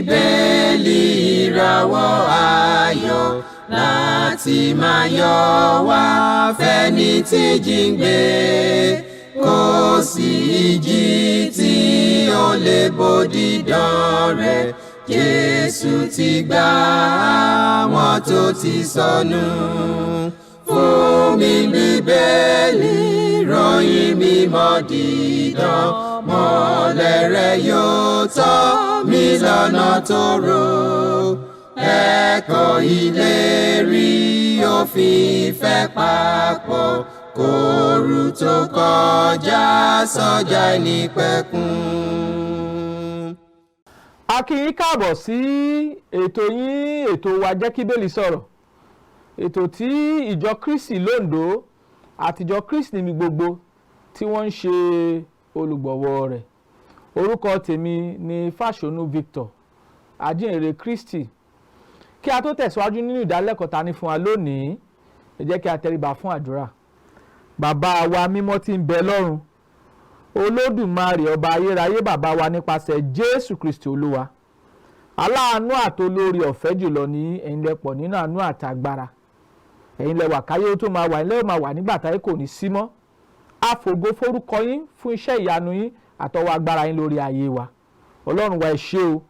bíbélì ìràwọ̀ ayọ̀ láti máa yọ wá fẹ́ni tí jíǹgbé kò sí ìjì tí ó lè bòdì dán rẹ̀. Jésù ti gbà àwọn tó ti sọnù. Fún mi bíbélì ròyìn mímọ́ dídán, mọ́lẹ̀ rẹ̀ yóò tọ́ mi lọ́nà tòrò. Ẹ̀kọ́ ìlérí òfin ìfẹ́ papọ̀, kóru tó kọjá sọ́jà ìnípẹ̀kun. A kí yín káàbọ̀ sí ètò wa JEKIBIBELI sọ̀rọ̀, ètò tí ìjọ Kristi l'Ondo àtijọ́ Kristi níbi gbogbo tí wọ́n ń ṣe olùgbọ̀wọ́ rẹ̀. Orúkọ tèmi ni Fasonu Victor, Ajihinrere Kristi. Kí a tó tẹ̀síwájú nínú ìdálẹ́kọ̀ọ́ ta ní fún wa lónìí, ẹ jẹ́ kí a tẹríba fún àdúrà. Bàbá wa mímọ́ tí ń bẹ lọ́run, Olódùmarè ọba ayérayé, bàbá wa nípasẹ̀ Jésù Kristi Olúwa, aláàánú àtolórí ọ̀fẹ́ jùlọ ní ẹ̀yin lẹ pọ̀ nínú àánú àtàgbára. Ẹ̀yin lẹ wà káyé tó máa wà, ẹ̀yin lẹ máa wà nígbà táyé kò ní sí mọ́. A fògo forúkọ yín fún iṣẹ́ ìyanu yín àtọwọ́ agbára yín lórí ayé wa. Ọlọ́run wa ẹ ṣé o,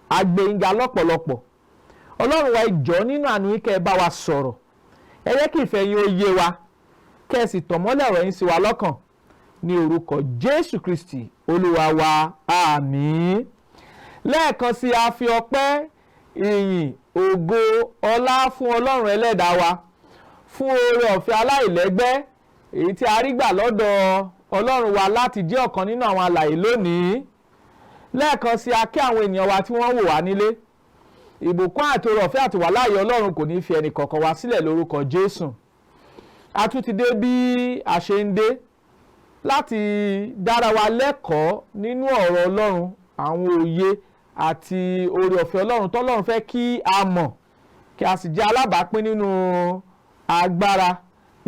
a gbé yín ga lọ́pọ̀lọpọ̀. Ọlọ́run wa ẹ jọ̀ọ́ nínú àánú yín kẹ́ ẹ bá wa sọ̀rọ̀. Ẹ jẹ́ kí ìfẹ́ yín ó yé wa, kẹ́ ẹ sì tàn mọ́lẹ̀ ọ̀rọ̀ yín sí wa lọ́kàn. Ní orúkọ Jésù Kristi Olúwa wa, àmín. Lẹ́ẹ̀kan sí a fi ọpẹ́, ìyìn, ògo, ọlá fún Ọlọ́run ẹlẹ́dàá wa fún oore ọ̀fẹ́ aláìlẹ́gbẹ́ èyí tí a rí gbà lọ́dọ̀ Ọlọ́run wa láti jẹ́ ọ̀kan nínú àwọn alààyè lónìí. Lẹ́ẹ̀kan sí a kí àwọn ènìyàn wa tí wọ́n wò wá nílé. Ìbùkún àti oore ọ̀fẹ́ àti wàláàyè Ọlọ́run kò ní fi ẹnì kọ̀ọ̀kan wa sílẹ̀ lórúkọ Jésù. A tún ti dé bí a ṣe ń dé láti dára wa lẹ́kọ̀ọ́ nínú ọ̀rọ̀ Ọlọ́run, àwọn òye àti oore ọ̀fẹ́ Ọlọ́run tọ́lọ́run fẹ́ kí a mọ̀, kí a sì jẹ́ alábàápín nínú agbára,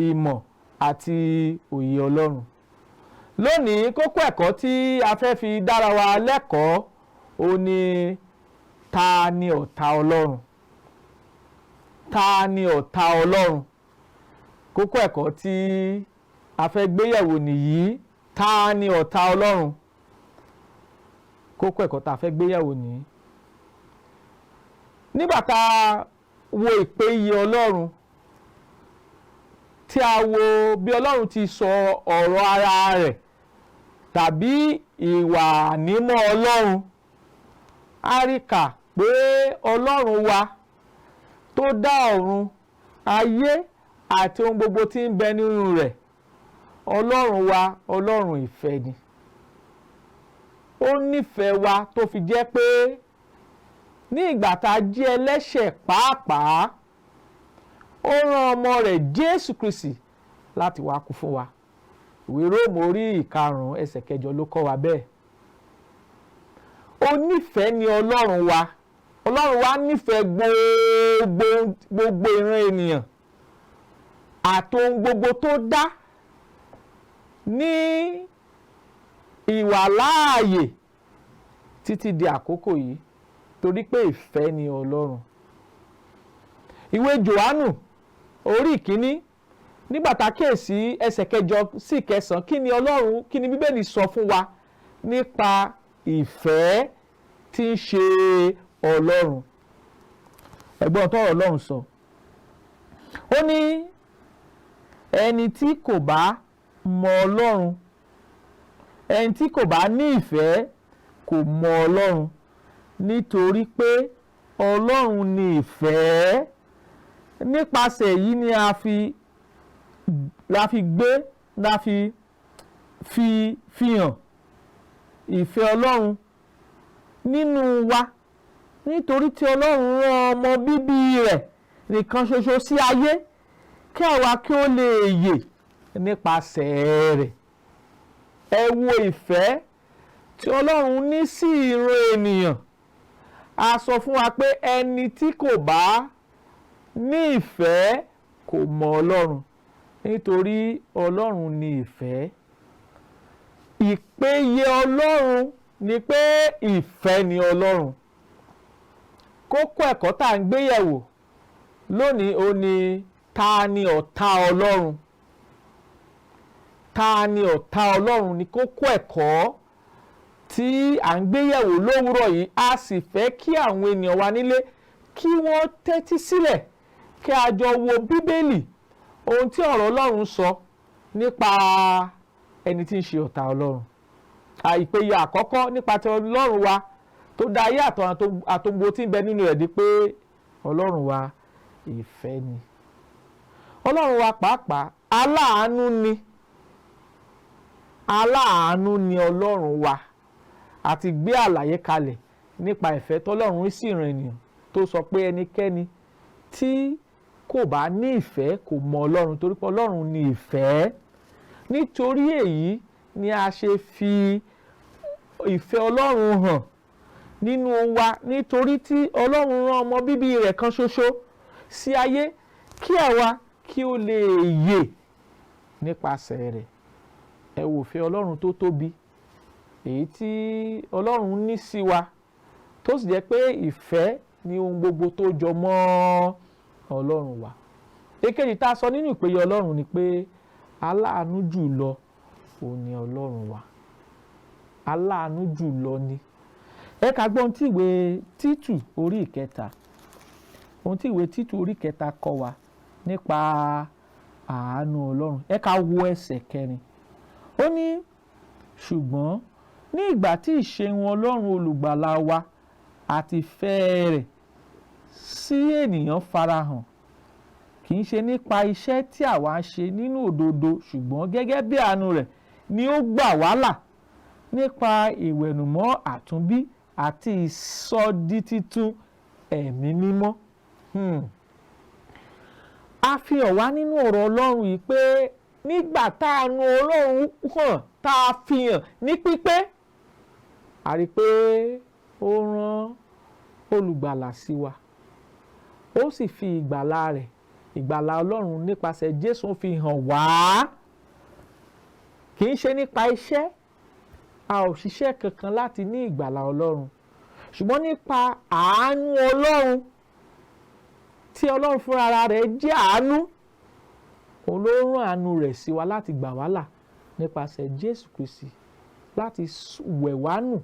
ìmọ̀ àti òye Ọlọ́run. Lónìí kókó ẹ̀kọ́ tí a fẹ́ fi dára wa lẹ́kọ̀ọ́ ó ní ta ni ọ̀tá Ọlọ́run? Ta ni ọ̀tá Ọlọ́run? Kókó ẹ̀kọ́ tí a fẹ́ gbéyẹ̀wò nìyí, ta ni ọ̀tá Ọlọ́run? Kókó ẹ̀kọ́ tá a fẹ́ gbéyẹ̀wò nìyí. Nígbà tá a wo ìpèyè Ọlọ́run, tí a wo bí Ọlọ́run ti sọ ọ̀rọ̀ ara rẹ̀ tàbí ìwà nímọ́ Ọlọ́run, a rí kà pé Ọlọ́run wa tó dá ọ̀run, ayé àti ohun gbogbo tí ń bẹ nínú rẹ̀, Ọlọ́run wa Ọlọ́run ìfẹ́ ni. Ó nífẹ̀ẹ́ wa tó fi jẹ́ pé ní ìgbà tá a jẹ́ ẹlẹ́ṣẹ̀ pàápàá, ó rán ọmọ rẹ̀ Jésù Kristi láti wá kú fún wa. Ìwé Róòmù orí 5 ẹsẹ̀ 8 ló kọ́ wa bẹ́ẹ̀. Ó nífẹ̀ẹ́ ni Ọlọ́run wa. Ọlọ́run wa nífẹ̀ẹ́ gbogbo ìran ènìyàn àti ohun gbogbo tó dá ní ìwàláàyè títí di àkókò yìí, torí pé ìfẹ́ ni Ọlọ́run. Ìwé Jòhánù orí 1 nígbà tá a kíyèsí ẹsẹ̀ 8 sí 9, kí ni Bíbélì sọ fún wa nípa ìfẹ́ tí ń ṣe Ọlọ́run? Ẹ̀gbọ́n tó Ọlọ́run sọ, ó ní ẹni tí kò bá mọ Ọlọ́run, ẹni tí kò bá ní ìfẹ́ kò mọ Ọlọ́run, nítorí pé Ọlọ́run ni ìfẹ́. Nípasẹ̀ èyí ni la fi hàn ìfẹ́ Ọlọ́run nínú wa, nítorí tí Ọlọ́run rán ọmọ bíbí rẹ̀ nìkan ṣoṣo sí ayé kí àwa kí ó lè yè nípasẹ̀ rẹ̀. Ẹ wo ìfẹ́ tí Ọlọ́run ní sí ìran ènìyàn. A sọ fún wa pé ẹni tí kò bá ní ìfẹ́ kò mọ Ọlọ́run, nítorí Ọlọ́run ni ìfẹ́. Ìpèyè Ọlọ́run ni pé ìfẹ́ ni Ọlọ́run. kókó ẹ̀kọ́ tá à ń gbé yẹ̀wò lónìí ó ní ta ni ọ̀tá Ọlọ́run. Ta ni ọ̀tá Ọlọ́run ni kókó ẹ̀kọ́ tí à ń gbé yẹ̀wò lówùúrọ̀ yìí. A sì fẹ́ kí àwọn ènìyàn wa nílé kí wọ́n tẹ́tí sílẹ̀ kí a jọ wo Bíbélì ohun tí ọ̀rọ̀ Ọlọ́run sọ nípa ẹni tí ń ṣe ọ̀tá Ọlọ́run. Ìpèyà àkọ́kọ́ nípa ti Ọlọ́run wa tó dá ayé àtòǹgbò tí ń bẹ nínú rẹ̀ di pé Ọlọ́run wa ìfẹ́ ni. Ọlọ́run wa pàápàá aláàánú ni. Aláàánú ni Ọlọ́run wa. Àti gbé àlàyé kalẹ̀ nípa ìfẹ́ tọ́lọ́run sì ràn ènìyàn tó sọ pé ẹnikẹ́ni tí kò bá ní ìfẹ́ kò mọ Ọlọ́run torí pé Ọlọ́run ni ìfẹ́. Nítorí èyí ni a ṣe fi ìfẹ́ Ọlọ́run hàn nínú wa nítorí tí Ọlọ́run rán ọmọ bíbí rẹ̀ kan ṣoṣo sí ayé kí àwa kí ó lè yè nípasẹ̀ rẹ̀. Ẹ wò ìfẹ́ Ọlọ́run tó tóbi èyí tí Ọlọ́run ní sí wa tó sì jẹ́ pé ìfẹ́ ni ohun gbogbo tó jọ mọ́ Ọlọ́run wa. Èkejì tá a sọ nínú ìpèyè Ọlọ́run ni pé aláàánú jù lọ òun ni Ọlọ́run wa. Aláàánú jù lọ ni. Ẹ ká gbọ́ ohun tí ìwé Títù orí ìkẹta kọ́ wa nípa àánú Ọlọ́run. Ẹ ká wo ẹsẹ̀ 4. Ó ní ṣùgbọ́n ní ìgbà tí ìṣeun Ọlọ́run olùgbàlà wa àti ìfẹ́ rẹ̀ sí ènìyàn farahàn kì í ṣe nípa iṣẹ́ tí àwa ń ṣe nínú òdodo ṣùgbọ́n gẹ́gẹ́ bí àánú rẹ̀ ni ó gbà wá là nípa ìwẹ̀nùmọ́ àtúnbí àti ìsọditítun ẹ̀mí mímọ́. A fi hàn wá nínú ọ̀rọ̀ Ọlọ́run yìí pé nígbà tá àánú Ọlọ́run hàn tá a fi hàn ní pípé a rí i pé ó rán olùgbàlà sí wa. Ó sì fi ìgbàlà rẹ̀ ìgbàlà Ọlọ́run nípasẹ̀ Jésù fi hàn wá. Kì í ṣe nípa iṣẹ́. A ò ṣiṣẹ́ kankan láti ní ìgbàlà Ọlọ́run ṣùgbọ́n nípa àánú Ọlọ́run tí Ọlọ́run fúnra rẹ̀ jẹ́ àánú. Òun ló rán àánú rẹ̀ sí wa láti gbà wá là nípasẹ̀ Jésù Kristi láti wẹ̀ wá nù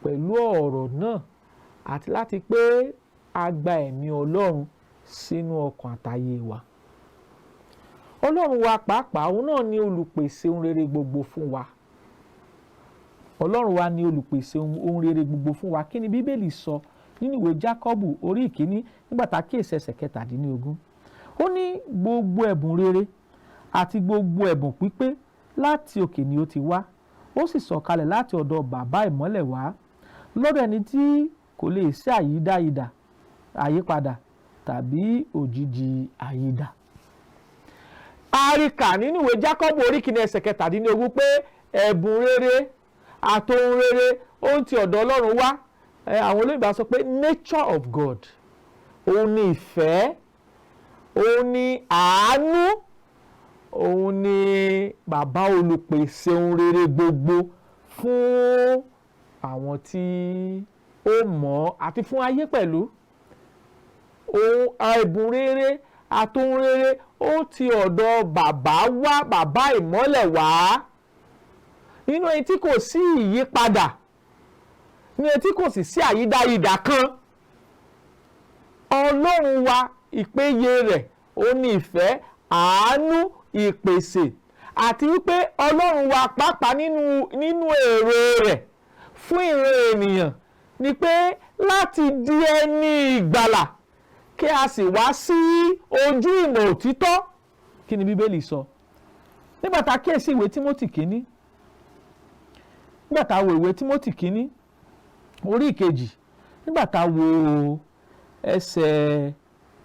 pẹ̀lú ọ̀rọ̀ náà àti láti pé a gba ẹ̀mí Ọlọ́run sínú ọkàn àtayé wa. Ọlọ́run wa pàápàá òun náà ni olùpèsè ohun rere gbogbo fún wa. Ọlọ́run wa ni olùpèsè ohun rere gbogbo fún wa. Kí ni Bíbélì sọ nínú ìwé Jákọ́bù orí 1 nígbà tá a kíyèsí ẹsẹ̀ 17. Ó ní gbogbo ẹ̀bùn rere àti gbogbo ẹ̀bùn pípé láti òkè ni ó ti wá. Ó sì sọ̀kalẹ̀ láti ọ̀dọ̀ bàbá ìmọ́lẹ̀ wá lọ́dọ̀ ẹni tí kò lè sí àyípadà tàbí òjìji àyídà. A rí kà nínú ìwé Jákọ́bù orí 1 ẹsẹ̀ 17 pé ẹ̀bùn rere àtohun rere ó ń ti ọ̀dọ̀ Ọlọ́run wá. Àwọn olóyìnbó sọ pé nature of God. Òun ni ìfẹ́, òun ni àánú, òun ni bàbá olùpèsè ohun rere gbogbo fún àwọn tí ó mọ̀ àti fún ayé pẹ̀lú. Ohun ẹ̀bùn rere àtohun rere ó ti ọ̀dọ̀ bàbá wá, bàbá ìmọ́lẹ̀ wá. Nínú èyí tí kò sí ìyípadà, nínú èyí tí kò sì sí àyídáyidà kan. Ọlọ́run wa ìpèyè rẹ̀ ó ní ìfẹ́, àánú, ìpèsè àti wípé Ọlọ́run wa pàápàá nínú èrò rẹ̀ fún ìran ènìyàn ni pé láti di ẹni ìgbàlà kí a sì wá sí ojú ìmọ̀ òtítọ́. Kí ni Bíbélì sọ? Nígbà tá a kíyèsí ìwé Tímótì kínní, nígbà tá a wo ìwé Tímótì kínní orí 2, nígbà tá a wo ẹsẹ̀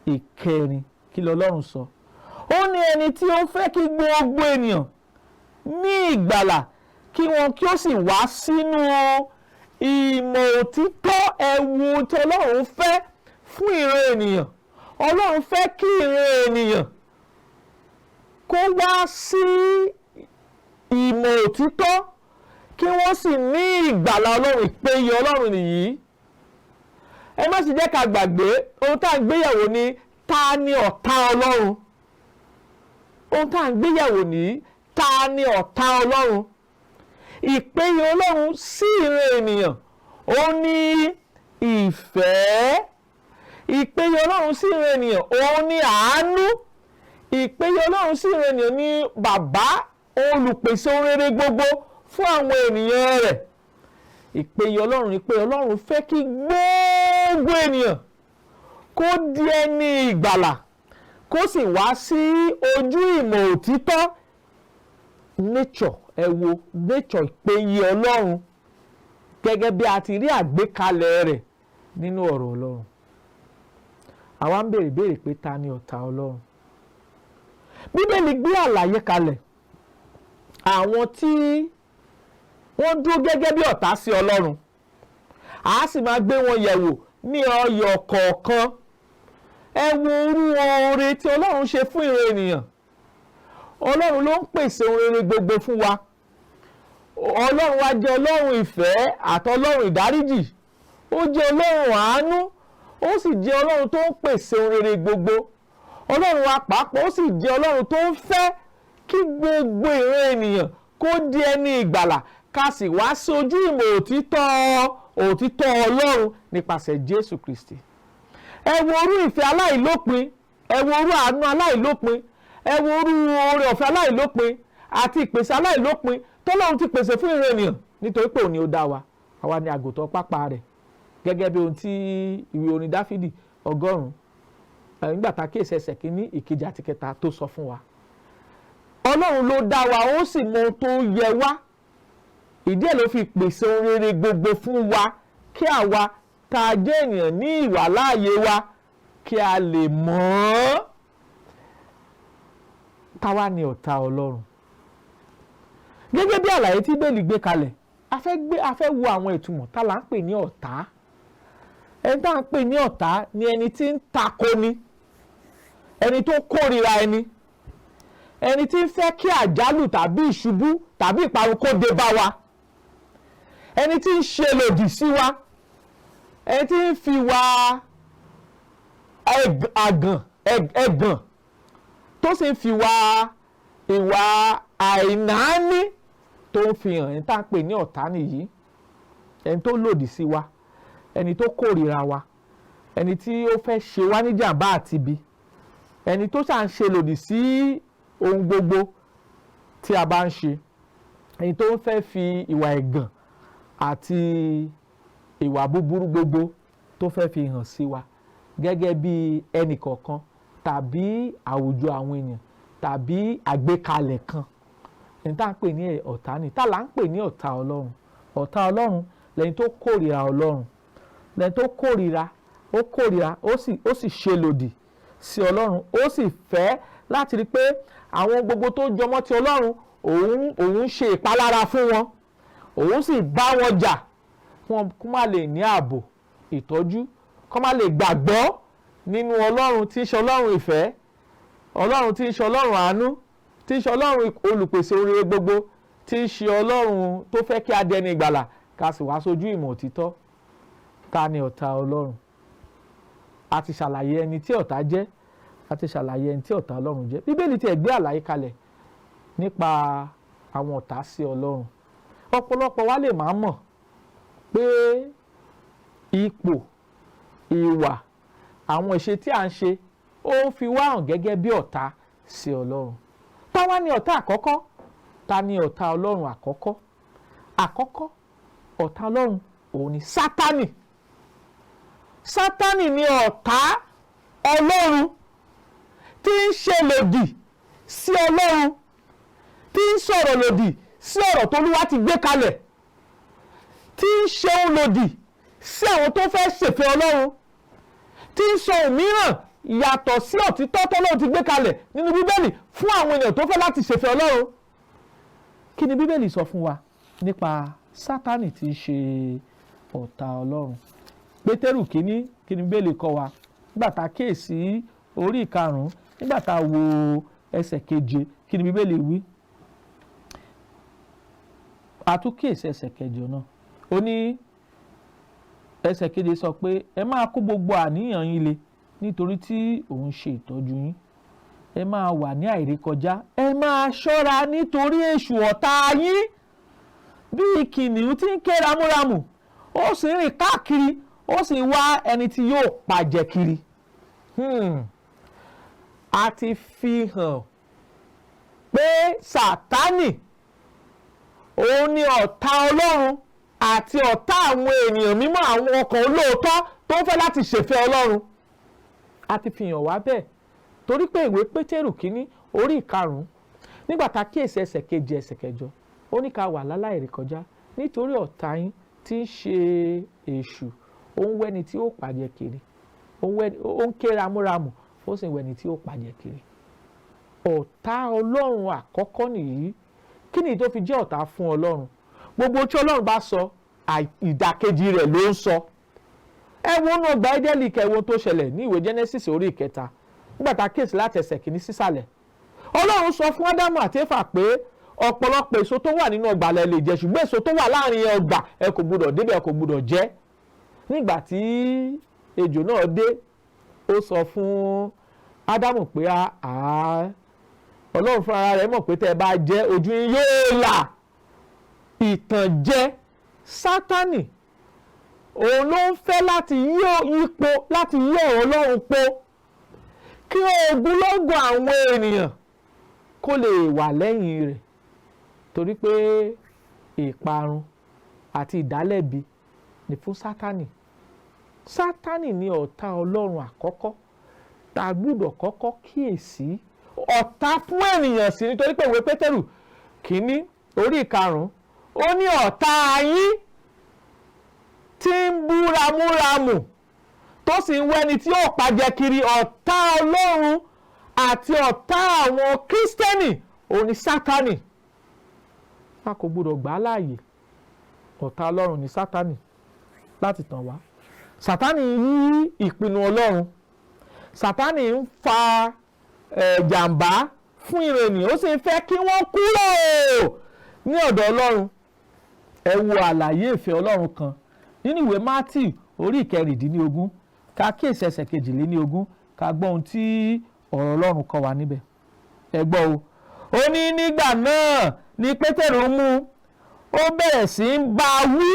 4, kí l'Ọlọ́run sọ? Ó ní ẹni tí ó fẹ́ kí gbogbo ènìyàn ní ìgbàlà kí wọn kí ó sì wá sínú ìmọ̀ òtítọ́. Ẹ̀wù tí Ọlọ́run fẹ́ fún ìran ènìyàn. Ọlọ́run fẹ́ kí ìran ènìyàn kó wá sí ìmọ̀ òtítọ́ kí wọ́n sì ní ìgbàlà Ọlọ́run. Ìpèyè Ọlọ́run nìyí. ẹ má sì jẹ́ ká gbàgbé ohun tá à ń gbéyàwó ní ta ni ọ̀tá Ọlọ́run. Ohun tá à ń gbéyàwó ní ta ni ọ̀tá Ọlọ́run. Ìpéye Ọlọ́run sí ìran ènìyàn ó ní ìfẹ́. Ìpéye Ọlọ́run sí ìran ènìyàn ó ní àánú. Ìpéye Ọlọ́run sí ìran ènìyàn ní bàbá olùpèsè ohun rere gbogbo fún àwọn ènìyàn rẹ̀. Ìpéye Ọlọ́run ni pé Ọlọ́run fẹ́ kí gbogbo ènìyàn kó di ẹni ìgbàlà kó sì wá sí ojú ìmọ̀ òtítọ́. Nature, ẹ wo nature ìpéye Ọlọ́run gẹ́gẹ́ bí a ti rí àgbékalẹ̀ rẹ̀ nínú ọ̀rọ̀ Ọlọ́run. Àwa ń béèrè pé ta ni ọ̀tá Ọlọ́run. Bíbélì gbé àlàyé kalẹ̀ àwọn tí wọ́n dúró gẹ́gẹ́ bí ọ̀tá sí Ọlọ́run. A sì máa gbé wọn yẹ̀wò ní ọyọ̀ kọ̀ọ̀kan. Ẹ wo irú oore tí Ọlọ́run ṣe fún ìran ènìyàn. Ọlọ́run ló ń pèsè ohun rere gbogbo fún wa. Ọlọ́run wa jẹ́ Ọlọ́run ìfẹ́ àti Ọlọ́run ìdáríjì. Ó jẹ́ Ọlọ́run àánú. Ó sì jẹ́ Ọlọ́run tó ń pèsè ohun rere gbogbo. Ọlọ́run wa pàápàá ó sì jẹ́ Ọlọ́run tó ń fẹ́ kí gbogbo ìran ènìyàn kó di ẹni ìgbàlà ká sì wá sí ojú ìmọ̀ òtítọ́ Ọlọ́run nípasẹ̀ Jésù Kristi. Ẹ wo orú ìfẹ́ aláìlópin, ẹ wo orú àánú aláìlópin, ẹ wo orú oore ọ̀fẹ́ aláìlópin àti ìpèsè aláìlópin tọ́lọ́run ti pèsè fún ìran ènìyàn nítorí pé òun ni ó dá wa. Àwa ni àgùntàn pápá rẹ̀ gẹ́gẹ́ bí ohun tí ìwé orin Dáfídì 100 nígbà tá a kíyèsí ẹsẹ̀ kínní ìkejì àti kẹta tó sọ fún wa. Ọlọ́run ló dá wa ó sì mọ ohun tó yẹ wá. Ìdí ẹ̀ ló fi pèsè ohun rere gbogbo fún wa kí àwa tá a jẹ́ ènìyàn ní ìwàláàyè wa kí a lè mọ̀ ọ́. Táwa ni ọ̀tá Ọlọ́run. Gẹ́gẹ́ bí àlàyé tí Bíbélì gbé kalẹ̀, a fẹ́ wo àwọn ìtumọ̀ tá là ń pè ní ọ̀tá. Ẹni tá à ń pè ní ọ̀tá ni ẹni tí ń takoni, ẹni tó kórìíra ẹni tí ń fẹ́ kí àjálù tàbí ìṣubú tàbí ìparun kó dé bá wa, ẹni tí ń ṣe lòdì sí wa, ẹni tí ń fi wá ẹ̀gàn tó sì ń fi wá ìwà àìnáání tó ń fi hàn. Ẹni tá à ń pè ní ọ̀tá nìyí, ẹni tó lòdì sí wa, ẹni tó kórìíra wa, ẹni tí ó fẹ́ ṣe wá ní jàǹbá àti ibi, ẹni tó ṣà ń ṣe lòdì sí ohun gbogbo tí a bá ń ṣe, ẹni tó ń fẹ́ fi ìwà ẹ̀gàn àti ìwà búburú gbogbo tó fẹ́ fi hàn sí wa gẹ́gẹ́ bí ẹnì kọ̀ọ̀kan tàbí àwùjọ àwọn èèyàn tàbí àgbékalẹ̀ kan. Ẹni tá à ń pè ní ọ̀tá ni. Tá là ń pè ní ọ̀tá Ọlọ́run. Ọ̀tá Ọlọ́run lẹni tó kórìíra Ọlọ́run, lẹni tó kórìíra ó sì ṣe lòdì sí Ọlọ́run. Ó sì fẹ́ láti rí pé àwọn gbogbo tó jọmọ́ ti Ọlọ́run òun ṣe ìpalára fún wọn, òun sì bá wọn jà wọn kó má lè ní ààbò ìtọ́jú, kó má lè gbàgbọ́ nínú Ọlọ́run tí ń ṣe Ọlọ́run ìfẹ́, Ọlọ́run tí ń ṣe Ọlọ́run àánú, tí ń ṣe Ọlọ́run olùpèsè oore gbogbo, tí ń ṣe Ọlọ́run tó fẹ́ kí a di ẹni ìgbàlà ká sì wá sójú ìmọ̀ òtítọ́. Ta ni ọ̀tá Ọlọ́run? A ti ṣàlàyé ẹni tí ọ̀tá jẹ́, a ti ṣàlàyé ẹni tí ọ̀tá Ọlọ́run jẹ́. Bíbélì ti gbé àlàyé kalẹ̀ nípa àwọn ọ̀tá sí Ọlọ́run. Ọ̀pọ̀lọpọ̀ wa lè máa mọ̀ pé ipò, ìwà, àwọn ìṣe tí à ń ṣe ó ń fi wá hàn gẹ́gẹ́ bí ọ̀tá sí Ọlọ́run. Táwa ni ọ̀tá àkọ́kọ́? Ta ni ọ̀tá Ọlọ́run àkọ́kọ́? Àkọ́kọ́ ọ̀tá Ọlọ́run òun ni Sátánì. Sátánì ni ọ̀tá Ọlọ́run tí ń ṣe lòdì sí Ọlọ́run, tí ń sọ̀rọ̀ lòdì sí ọ̀rọ̀ tó Olúwa ti gbé kalẹ̀, tí ń ṣe ohun lòdì sí àwọn tó fẹ́ ṣèfẹ́ Ọlọ́run, tí ń sọ òmíràn yàtọ̀ sí òtítọ́ tọ́lọ́run ti gbé kalẹ̀ nínú Bíbélì fún àwọn ènìyàn tó fẹ́ láti ṣèfẹ́ Ọlọ́run. Kí ni Bíbélì sọ fún wa nípa Sátánì tí ń ṣe ọ̀tá Ọlọ́run? Pétérù kínní, kí ni Bíbélì kọ́ wa nígbà tá a kíyèsí orí 5 nígbà tá a wo ẹsẹ̀ 7, kí ni Bíbélì wí? A tún kíyèsí ẹsẹ̀ 8 náà. Ó ní ẹsẹ̀ keje sọ pé ẹ máa kó gbogbo àníyàn yín le nítorí tí òun ṣe ìtọ́jú yín. Ẹ máa wà ní àìrékọjá, ẹ máa ṣọ́ra nítorí èṣù ọ̀tá yín bí kìnìún tí ń ké ramúramù, ó sì ń rìn káàkiri, ó sì ń wá ẹni tí yóò pàjẹ́ kiri. A ti fi hàn pé Sátánì òun ni ọ̀tá Ọlọ́run àti ọ̀tá àwọn ènìyàn mímọ́, àwọn ọkàn olóòótọ́ tó ń fẹ́ láti ṣèfẹ́ Ọlọ́run. A ti fi hàn wá bẹ́ẹ̀ torí pé ìwé Pétérù kínní orí 5 nígbà tá a kíyèsí ẹsẹ̀ 7 ẹsẹ̀ 8 ó ní ká wà láláìrékọjá nítorí ọ̀tá yín tí ń ṣe èṣù, ó ń wẹ́ni tí ó pàjẹ́ kiri, ó ń ké ramúramù, ó sì ń wẹ́ni tí ó pàjẹ́ kiri. Ọ̀tá Ọlọ́run àkọ́kọ́ nìyí. Kí ni tó fi jẹ́ ọ̀tá fún Ọlọ́run? Gbogbo tí Ọlọ́run bá sọ ìdàkejì rẹ̀ ló ń sọ. Ẹ wo inú ọgbà Édẹ́nì kẹwo tó ṣẹlẹ̀ ní ìwé Genesis orí 3 nígbà tá a kíyèsí láti ẹsẹ̀ 1 sísàlẹ̀. Ọlọ́run sọ fún Ádámù àti Éfà pé ọ̀pọ̀lọpọ̀ èso tó wà nínú ọgbà lẹ lè jẹ, ṣùgbọ́n èso tó wà láàrin ọgbà ẹ kò gbọdọ̀ débẹ̀, ẹ kò gbọdọ̀ jẹ. Nígbà tí ejò náà dé, ó sọ fún Ádámù pé Ọlọ́run fúnra rẹ̀ mọ̀ pé tẹ́ ẹ bá jẹ ojú yín yóò là. Ìtànjẹ Sátánì òun ló ń fẹ́ láti yí ọ̀rọ̀ Ọlọ́run po kí ogunlọ́gọ̀ àwọn ènìyàn kó lè wà lẹ́yìn rẹ̀, torí pé ìparun àti ìdálẹ́bi ni fún Sátánì. Sátánì ni ọ̀tá Ọlọ́run àkọ́kọ́ tá a gbọ́dọ̀ kọ́kọ́ kíyèsí. Ọ̀tá fún ènìyàn sí nítorí pé ìwé Pétérù kínní orí 5 ó ní ọ̀tá yín tí ń bú ramúramù tó sì ń wẹ́ni tí ó pàjẹ́ kiri. Ọ̀tá Ọlọ́run àti ọ̀tá àwọn Kírísítẹ́nì òun ni Sátánì. A kò gbọdọ̀ gbà á láàyè. Ọ̀tá Ọlọ́run ni Sátánì láti tàn wá. Sátánì yí ìpinnu Ọlọ́run. Sátánì ń fa jàǹbá fún ìran ènìyàn, ó sì ń fẹ́ kí wọ́n kúrò ní ọ̀dọ̀ Ọlọ́run. Ẹ wo àlàyé ìfẹ́ Ọlọ́run kan nínú ìwé Mátíù orí 16 ká kíyèsí ẹsẹ̀ 22 ká gbọ́ ohun tí ọ̀rọ̀ Ọlọ́run kọ́ wa níbẹ̀. Ẹ gbọ́ o. Ó ní nígbà náà ni Pétérù mú, ó bẹ̀rẹ̀ sí í bá a wí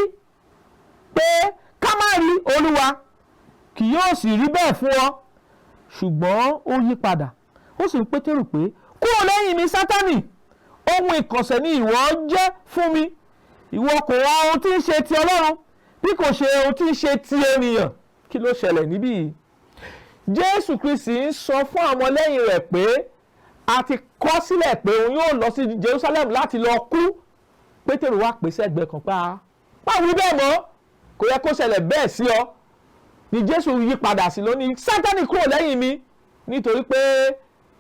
pé ká má rí Olúwa, kì yóò sì rí bẹ́ẹ̀ fún ọ. Ṣùgbọ́n ó yí padà, ó sì ń Pétérù pé kúrò lẹ́yìn mi Sátánì, ohun ìkọ̀sẹ̀ ni ìwọ jẹ́ fún mi. Ìwọ kò wá ohun tí ń ṣe ti Ọlọ́run bí kò ṣe ohun tí ń ṣe ti ènìyàn. Kí ló ṣẹlẹ̀ níbí yìí? Jésù Kristi ń sọ fún àwọn lẹ́yìn rẹ̀ pé a ti kọ sílẹ̀ pé òun yóò lọ sí Jerusalem láti lọ kú. Pétérù wá pè sẹ́gbẹ̀ẹ́ kan pa wí bẹ́ẹ̀ mọ́, kò yẹ kó ṣẹlẹ̀ bẹ́ẹ̀ sí ọ. Ni Jésù yí padà sí lónìí, Sátánì kúrò lẹ́yìn mi nítorí pé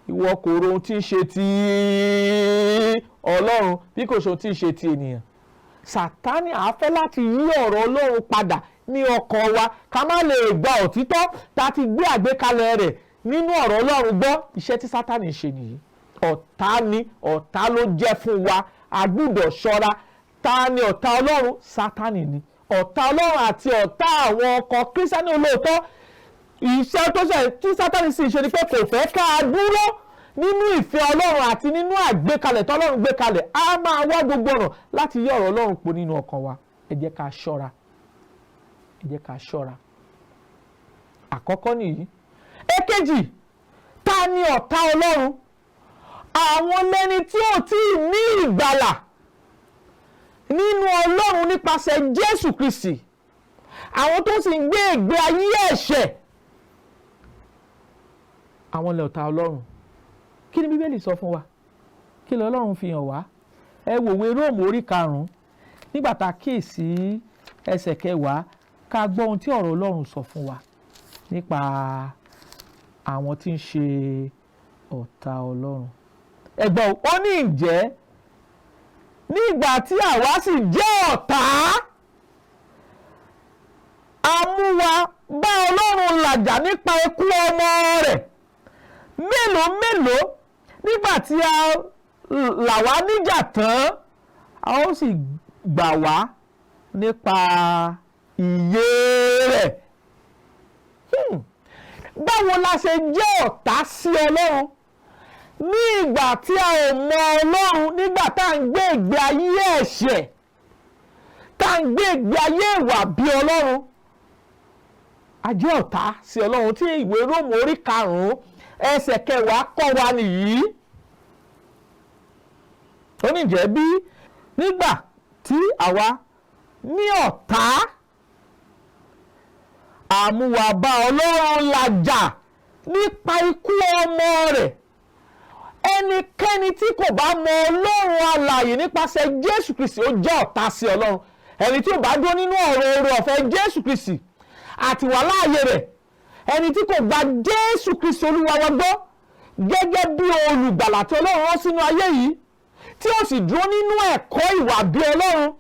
ìwọ kò ro ohun tí ń ṣe ti Ọlọ́run bí kò ṣe ohun tí ń ṣe ti ènìyàn. Sátánì á fẹ́ láti yí ọ̀rọ̀ Ọlọ́run padà ní ọkàn wa ká má lè gba òtítọ́ tá a ti gbé àgbékalẹ̀ rẹ̀ nínú ọ̀rọ̀ Ọlọ́run gbọ́. Iṣẹ́ tí Sátánì ń ṣe nìyí. Ọ̀tá ló jẹ́ fún wa. A gbọ́dọ̀ ṣọ́ra. Ta ni ọ̀tá Ọlọ́run? Sátánì ni ọ̀tá Ọlọ́run àti ọ̀tá àwọn ọkọ̀ Kírísítánì olóòótọ́. Iṣẹ́ tó ṣe tí Sátánì sì ṣe ni pé kò fẹ́ ká a dúró nínú ìfẹ́ Ọlọ́run àti nínú àgbékalẹ̀ tí Ọlọ́run gbé kalẹ̀. A máa wá gbogbo ọ̀nà láti yí ọ̀rọ̀ Ọlọ́run po nínú ọkàn wa. Ẹ jẹ́ ká ṣọ́ra. Ẹ jẹ́ ká ṣọ́ra. Àkọ́kọ́ nìyí. Èkejì, ta ni ọ̀tá Ọlọ́run? Àwọn lẹ́ni tí ò tí ì ní ìgbàlà nínú Ọlọ́run nípasẹ̀ Jésù Kristi. Àwọn tó sì ń gbé ìgbé ayé ẹ̀ṣẹ̀. Àwọn lẹ ọ̀tá Ọlọ́run. Kí ni Bíbélì sọ fún wa? Kí ni Ọlọ́run fi hàn wá? Ẹ wò ìwé Róòmù orí 5 nígbà tá a kíyèsí ẹsẹ̀ 10 ká gbọ́ ohun tí ọ̀rọ̀ Ọlọ́run sọ fún wa nípa àwọn tí ń ṣe ọ̀tá Ọlọ́run. Ẹ gbọ́ ó ní ǹjẹ́ nígbà tí àwa sì jẹ́ ọ̀tá, a mú wa bá Ọlọ́run làjà nípa ikú ọmọ rẹ̀. Mélòó nígbà tí a là wá níjà tán, a ó sì gbà wá nípa ìyè rẹ̀. Báwo la ṣe jẹ́ ọ̀tá sí Ọlọ́run ní ìgbà tí a ò mọ Ọlọ́run, nígbà tá à ń gbé ìgbé ayé ẹ̀ṣẹ̀, tá à ń gbé ìgbé ayé ìwà bí Ọlọ́run? A jẹ́ ọ̀tá sí Ọlọ́run tí ìwé Róòmù orí 5 ẹsẹ̀ 10 kọ́ wa nìyí. Ó ní jẹ́ bí nígbà tí àwa ní ọ̀tá, àmúwa bá Ọlọ́run làjà nípa ikú ọmọ rẹ̀. Ẹnikẹ́ni tí kò bá mọ Ọlọ́run alààyè nípasẹ̀ Jésù Kristi ó jẹ́ ọ̀tá sí Ọlọ́run. Ẹni tí ò bá dúró nínú ọ̀rọ̀ oore ọ̀fẹ́ Jésù Kristi àti wà láàyè rẹ̀, ẹni tí kò gba Jésù Kristi Olúwa wa gbọ́ gẹ́gẹ́ bí olùgbàlà tí Ọlọ́run rán sínú ayé yìí, tí ó sì dúró nínú ẹ̀kọ́ ìwà bí Ọlọ́run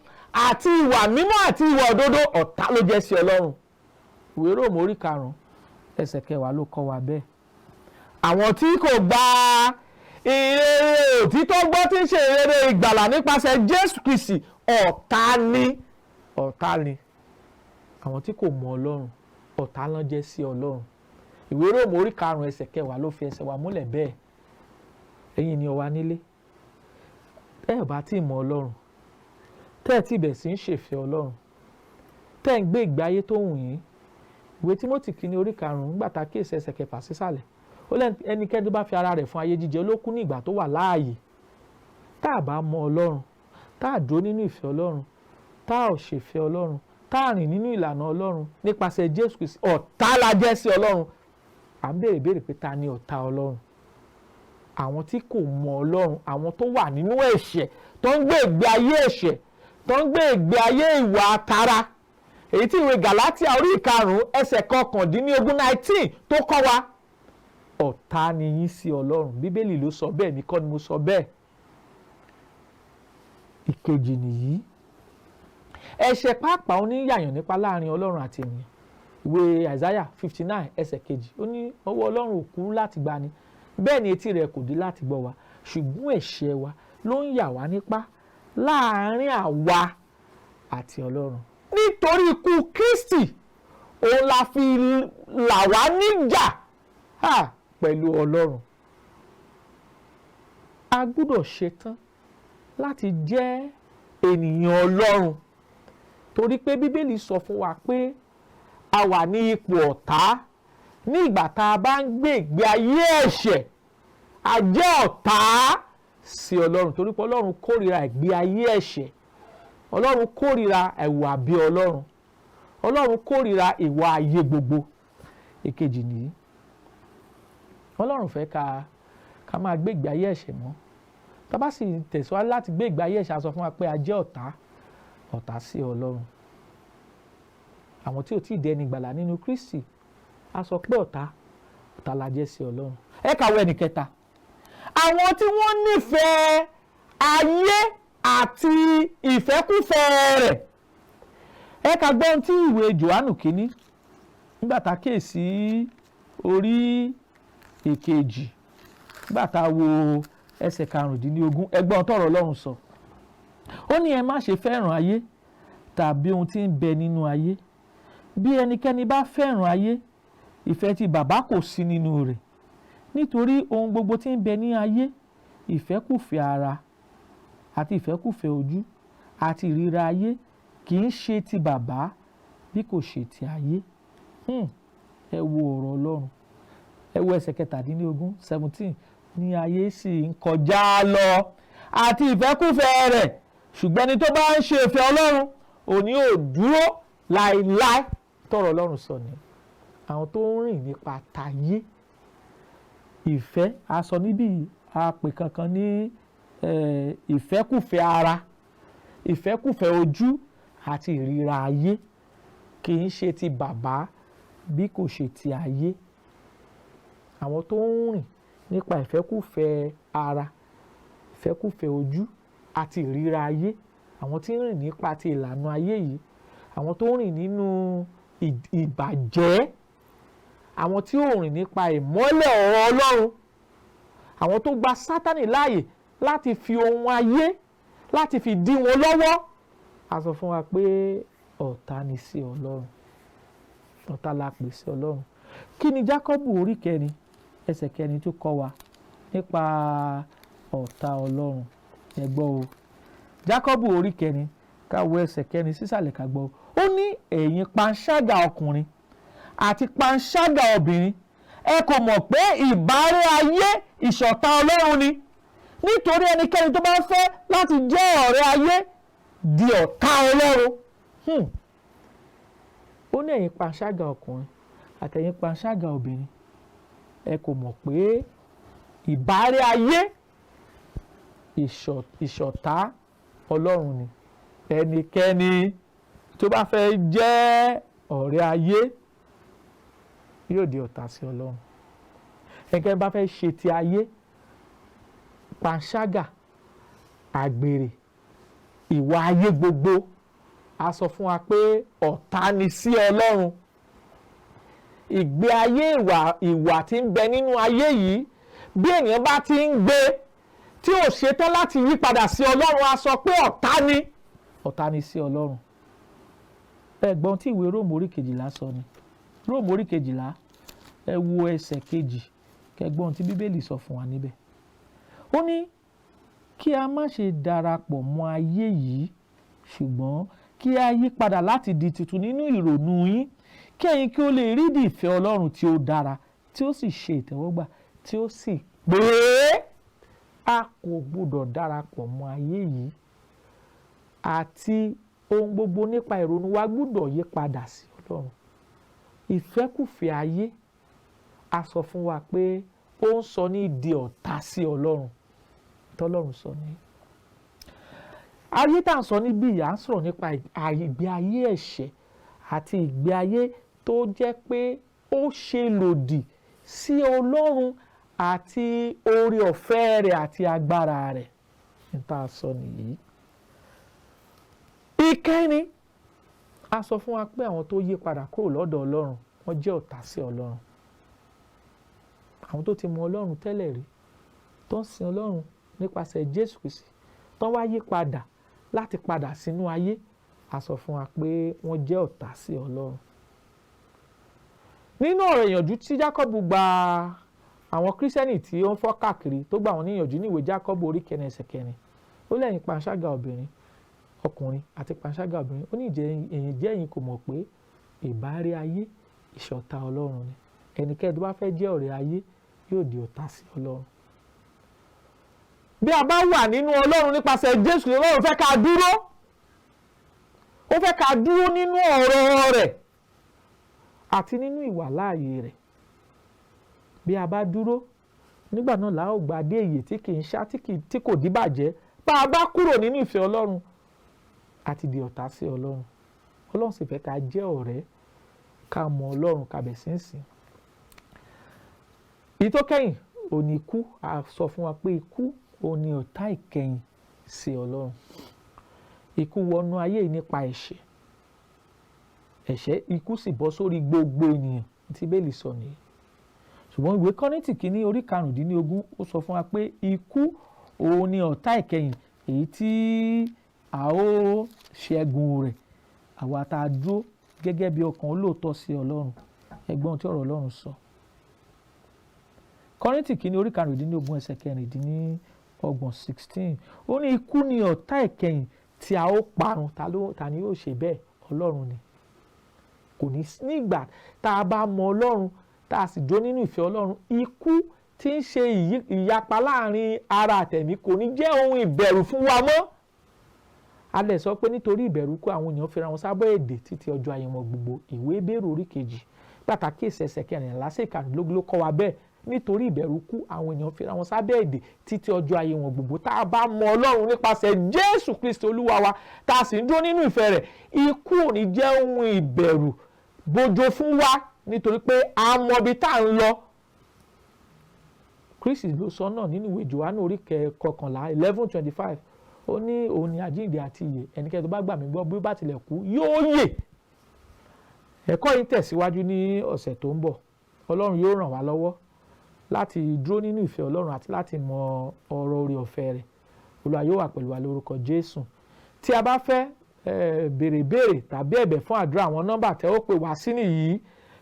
àti ìwà mímọ́ àti ìwà òdodo, ọ̀tá ló jẹ́ sí Ọlọ́run. Ìwé Róòmù orí 5 ẹsẹ̀ 10 ló kọ́ wa bẹ́ẹ̀. Àwọn tí kò gba ìrere òtítọ́ gbọ́, tí ń ṣe ìrere ìgbàlà nípasẹ̀ Jésù Kristi, ọ̀tá ni. Àwọn tí kò mọ Ọlọ́run, ọ̀tá ló jẹ́ sí Ọlọ́run. Ìwé Róòmù orí 5 ẹsẹ̀ 10 ló fi ẹsẹ̀ wa múlẹ̀ bẹ́ẹ̀. Ẹ̀yin ni ó wà nílé, tẹ́ ẹ̀ bá tí mọ Ọlọ́run, tẹ́ ẹ̀ tí bẹ̀ sí ń ṣèfẹ́ Ọlọ́run, tẹ́ ẹ̀ ń gbé ìgbé ayé tó wù yín. Ìwé Tímótì kìíní orí 5 nígbà tá a kíyèsí ẹsẹ̀ 6 sísàlẹ̀, ó lẹ́nu ẹnikẹ́ni tó bá fi ara rẹ̀ fún ayé jíjẹ ló kú ní ìgbà tó wà láàyè. Tá a bá mọ Ọlọ́run, tá a dúró nínú ìfẹ́ Ọlọ́run, tá a ò ṣèfẹ́ Ọlọ́run, tá a rìn nínú ìlànà Ọlọ́run nípasẹ̀ Jésù Kristi, ọ̀tá la jẹ́ sí Ọlọ́run. À ń béèrè pé ta ni ọ̀tá Ọlọ́run? Àwọn tí kò mọ Ọlọ́run, àwọn tó wà nínú ẹ̀ṣẹ̀, tó ń gbé ìgbé ayé ẹ̀ṣẹ̀, tó ń gbé ìgbé ayé ìwà tara. Èyí tí ìwé Gàlátíà orí 5 ẹsẹ̀ 19 tó kọ́ wa. Ọ̀tá ni yín sí Ọlọ́run. Bíbélì ló sọ bẹ́ẹ̀, mi kọ́ ni mo sọ bẹ́ẹ̀. Ìkejì nìyí. Ẹ̀ṣẹ̀ pàápàá ó ní yàyàn nípa láàrin Ọlọ́run àti ènìyàn. Ìwé Àìsáyà 59 ẹsẹ̀ 2 ó ní ọwọ́ Ọlọ́run ò kúrú láti gbani, bẹ́ẹ̀ ni etí rẹ̀ kò dí láti gbọ́ wa, ṣùgbọ́n ẹ̀ṣẹ̀ wa ló ń yà wá nípá láàrin àwa àti Ọlọ́run. Nítorí ikú Kristi òun la fi là wá níjà pẹ̀lú Ọlọ́run. A gbọ́dọ̀ ṣetán láti jẹ́ ènìyàn Ọlọ́run, torí pé Bíbélì sọ fún wa pé a wà ní ipò ọ̀tá ní ìgbà tá a bá ń gbé ìgbé ayé ẹ̀ṣẹ̀. A jẹ́ ọ̀tá sí Ọlọ́run, torí pé Ọlọ́run kórìíra ìgbé ayé ẹ̀ṣẹ̀. Ọlọ́run kórìíra ìwà bí Ọlọ́run. Ọlọ́run kórìíra ìwà ayé gbogbo. Èkejì nìyí. Ọlọ́run fẹ́ ká máa gbé ìgbé ayé ẹ̀ṣẹ̀ mọ́. Tá bá sì tẹ̀síwájú láti gbé ìgbé ayé ẹ̀ṣẹ̀, a sọ fún wa pé a jẹ́ ọ̀tá sí Ọlọ́run. Àwọn tí ò tí ì dẹni ìgbàlà nínú Kristi, a sọ pé ọ̀tá la jẹ́ sí Ọlọ́run. Ẹ kàwé ẹnì kẹta. Àwọn tí wọ́n nífẹ̀ẹ́ ayé àti ìfẹ́kúfẹ̀ẹ́ rẹ̀. Ẹ ká gbọ́ ohun tí ìwé Jòhánù kìíní nígbà tá a kíyèsí orí ìkejì, nígbà tá a wo ẹsẹ̀ 15, ẹ gbọ́ ohun tọ́rọ̀ Ọlọ́run sọ. Ó ní ẹ má ṣe fẹ́ràn ayé tàbí ohun tí ń bẹ nínú ayé. Bí ẹnikẹ́ni bá fẹ́ràn ayé, ìfẹ́ ti Bàbá kò sí nínú rẹ̀. Nítorí ohun gbogbo tí ń bẹ ní ayé, ìfẹ́kùfẹ́ ara àti ìfẹ́kùfẹ́ ojú àti ìríra ayé, kì í ṣe ti Bàbá bí kò ṣe ti ayé. Ẹ wo ọ̀rọ̀ Ọlọ́run. Ẹ wo ẹsẹ̀ 17 17. Ní ayé sì ń kọjá lọ àti ìfẹ́kùfẹ́ rẹ̀, ṣùgbọ́n ẹni tó bá ń ṣe ìfẹ́ Ọlọ́run òní ò dúró láéláé. Tọ́rọ̀ Ọlọ́run sọ ni àwọn tó ń rìn nípa tayé. Ìfẹ́ a sọ níbí, a pè kankan ní ìfẹ́kùfẹ́ ara, ìfẹ́kùfẹ́ ojú àti ìríra ayé, kì í ṣe ti Bàbá bí kò ṣe ti ayé. Àwọn tó ń rìn nípa ìfẹ́kùfẹ́ ara, ìfẹ́kùfẹ́ ojú àti ìríra ayé, àwọn tí ń rìn nípa ti ìlànà ayé yìí, àwọn tó ń rìn nínú ìbàjẹ́, àwọn tí ó rìn nípa ìmọ́lẹ̀ ọ̀rọ̀ Ọlọ́run, àwọn tó gba Sátánì láàyè láti fi ohun ayé láti fi dí wọn lọ́wọ́. A sọ fún wa pé ọ̀tá ni sí Ọlọ́run, ọ̀tá la pè sí Ọlọ́run. Kí ni Jákọ́bù orí kẹrin ẹsẹ̀ kẹrin tó kọ́ wa nípa ọ̀tá Ọlọ́run? Ẹ gbọ́ o. Jákọ́bù orí kẹrin ká wo ẹsẹ̀ kẹrin sísàlẹ̀ ká gbọ́. Ó ní ẹ̀yin panṣágà ọkùnrin àti panṣágà obìnrin, ẹ kò mọ̀ pé ìbárẹ́ ayé ìṣọ̀tá Ọlọ́run ni. Nítorí ẹnikẹ́ni tó bá fẹ́ láti jẹ́ ọ̀rẹ́ ayé di ọ̀tá Ọlọ́run. Ó ní ẹ̀yin panṣágà ọkùnrin àti ẹ̀yin panṣágà obìnrin, ẹ kò mọ̀ pé ìbárẹ́ ayé ìṣọ̀tá Ọlọ́run ni. Ẹnikẹ́ni tó bá fẹ́ jẹ́ ọ̀rẹ́ ayé yóò di ọ̀tá sí Ọlọ́run. Ẹnikẹ́ni bá fẹ́ ṣe ti ayé, panṣágà, àgbèrè, ìwà ayé gbogbo, a sọ fún wa pé ọ̀tá ni sí Ọlọ́run. Ìgbé ayé ìwà tí ń bẹ nínú ayé yìí, bí ènìyàn bá ti ń gbé tí ò ṣetán láti yí padà sí Ọlọ́run, a sọ pé ọ̀tá ni sí Ọlọ́run. Ẹ̀gbọ́n tí ìwé Róòmù orí 12 sọ ni. Róòmù orí 12, ẹ wo ẹsẹ̀ 2, kẹgbọ́n tí Bíbélì sọ fún wa níbẹ̀. Ó ní kí a má ṣe darapọ̀ mọ́ ayé yìí, ṣùgbọ́n kí a yí padà láti di tuntun nínú ìrònú yín, kí ẹ̀yin kí ó lè rí di ìfẹ́ Ọlọ́run tí ó dára, tí ó sì ṣe ìtẹ́wọ́gbà, tí ó sì pé a kò gbọdọ̀ darapọ̀ mọ́ ayé yìí, àti ohun gbogbo nípa ìrònú wa gbọdọ̀ yí padà sí Ọlọ́run. Ìfẹ́kùfẹ́ ayé, a sọ fún wa pé ó ń sọ ní di ọ̀tá sí Ọlọ́run. Tọ́lọ́run sọ ní. Ayé tá à ń sọ níbí yìí, à ń sọ̀rọ̀ nípa ìgbé ayé ẹ̀ṣẹ̀ àti ìgbé ayé tó jẹ́ pé ó ṣe lòdì sí Ọlọ́run àti oore ọ̀fẹ́ rẹ̀ àti agbára rẹ̀. Ní tá a sọ nìyí. Ìkẹrin, a sọ fún wa pé àwọn tó yí padà kúrò lọ́dọ̀ Ọlọ́run, wọ́n jẹ́ ọ̀tá sí Ọlọ́run. Àwọn tó ti mọ Ọlọ́run tẹ́lẹ̀ rí, tó ń sin Ọlọ́run nípasẹ̀ Jésù Kristi, tó wá yí padà láti padà sínú ayé, a sọ fún wa pé wọ́n jẹ́ ọ̀tá sí Ọlọ́run. Nínú ọ̀rọ̀ ìyànjú tí Jákọ́bù gba àwọn Kírísítẹ́nì tí ó ń fọ́ káàkiri, tó gbà wọ́n níyànjú ní ìwé Jákọ́bù orí 4 ẹsẹ̀ 4, ó lẹ́yìn panṣágà ọkùnrin àti panṣágà obìnrin, ó ní ẹ̀yin kò mọ̀ pé ìbárẹ́ ayé ìṣọ̀tá Ọlọ́run ni. Ẹnikẹ́ni tó bá fẹ́ jẹ́ ọ̀rẹ́ ayé yóò di ọ̀tá sí Ọlọ́run. Bí a bá wà nínú Ọlọ́run nípasẹ̀ Jésù, Ọlọ́run fẹ́ ká dúró. Ó fẹ́ ká dúró nínú ọ̀rọ̀ rẹ̀ àti nínú ìwà láàyè rẹ̀. Bí a bá dúró, nígbà náà la ó gba dé ìyè tí kì í ṣá, tí kò díbàjẹ́. Bá a bá kúrò nínú ìfẹ́ Ọlọ́run, àti di ọ̀tá sí Ọlọ́run. Ọlọ́run sì fẹ́ ká jẹ́ ọ̀rẹ́, ká mọ Ọlọ́run, ká bẹ̀ sí ń sìn. Èyí tó kẹ́yìn òní ikú, a sọ fún wa pé ikú òní ọ̀tá ìkẹyìn sí Ọlọ́run. Ikú wọnú ayé yìí nípa ẹ̀ṣẹ̀, ikú sì bọ́ sórí gbogbo ènìyàn, tí Bíbélì sọ nìyí. Ṣùgbọ́n ìwé Kọ́ríńtì kìíní orí 15 ó sọ fún wa pé ikú òní ọ̀tá ìkẹyìn, èyí tí a ó ṣẹ́gun rẹ̀, àwa tá a dúró gẹ́gẹ́ bí ọkàn olóòótọ́ sí Ọlọ́run. Ẹgbọ́n tí ọ̀rọ̀ Ọlọ́run sọ. Kọ́ríńtì kìíní orí 15 ẹsẹ̀ 16, ó ní ikú ni ọ̀tá ìkẹyìn tí a ó parun. Ta ni yóò ṣe bẹ́ẹ̀? Ọlọ́run ni. Kò ní nígbà tá a bá mọ Ọlọ́run, tá a sì dúró nínú ìfẹ́ Ọlọ́run, ikú tí ń ṣe ìyapa láàrin ara àtẹ̀mí kò ní jẹ́ ohun ìbẹ̀rù fún wa mọ́. A lè sọ pé nítorí ìbẹ̀rù kú àwọn èèyàn fira wọn sábẹ́ èdè títí ọjọ́ ayé wọn gbogbo. Ìwé Hébérù orí 2 pàtàkì ẹsẹ̀ 14 sí 15 ló kọ́ wa bẹ́ẹ̀. Nítorí ìbẹ̀rù kú àwọn èèyàn fira wọn sábẹ́ èdè títí ọjọ́ ayé wọn gbogbo. Tá a bá mọ Ọlọ́run nípasẹ̀ Jésù Kristi Olúwa wa, tá a sì ń dúró nínú ìfẹ́ rẹ̀, ikú ò ní jẹ́ ohun ìbẹ̀rù bójó fún wa, nítorí pé a mọ ibi tá à ń lọ. Kristi ló sọ náà nínú ìwé Jòhánù orí 11 11:25. Ó ní òun ni àjíǹde àti ìyè, ẹnikẹ́ni tó bá gbà mí gbọ́ bí ó bá tilẹ̀ kú yóò yè. Ẹ̀kọ́ yìí tẹ̀síwájú ní ọ̀sẹ̀ tó ń bọ̀. Ọlọ́run yóò ràn wá lọ́wọ́ láti dúró nínú ìfẹ́ Ọlọ́run àti láti mọ ọ̀rọ̀ oore ọ̀fẹ́ rẹ̀. Olúwa yóò wà pẹ̀lú wa lórúkọ Jésù. Tí a bá fẹ́ béèrè tàbí ẹ̀bẹ̀ fún àdúrà, àwọn nọ́mbà tẹ́ ó pè wá sí nìyí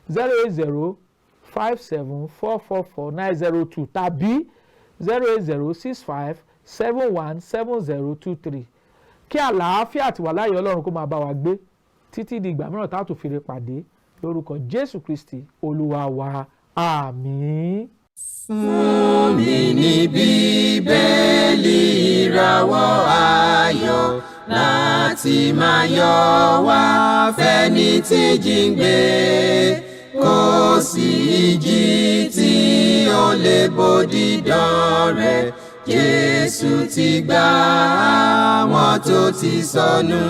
08057444902 tàbí 08065717023. Kí àlàáfíà àti wàláyé Ọlọ́run kó máa bá wa gbé títí di ìgbà mìíràn tá a tún fi pàdé lórúkọ Jésù Kristi Olúwa wa, àmín. Fún mi ní Bíbélì ìràwọ̀ ayọ̀ láti máa yọ̀ wá fẹ́ni tí jíǹgbé, kò sí ìjì tí ó lè bòdì dán rẹ̀. Jésù ti gbà àwọn tó ti sọnù.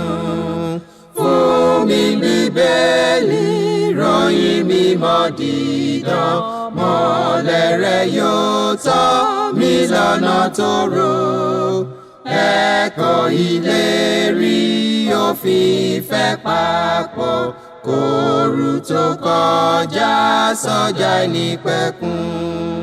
Fún mi Bíbélì ìròyìn mímọ́ dídán, mọ́lẹ̀ rẹ̀ yóò tọ́ mi lọ́nà tòrò. Ẹ̀kọ́ ìlérí òfin ìfẹ́ papọ̀, kóru tó kọjá sọ́jà ìnípẹ̀kun.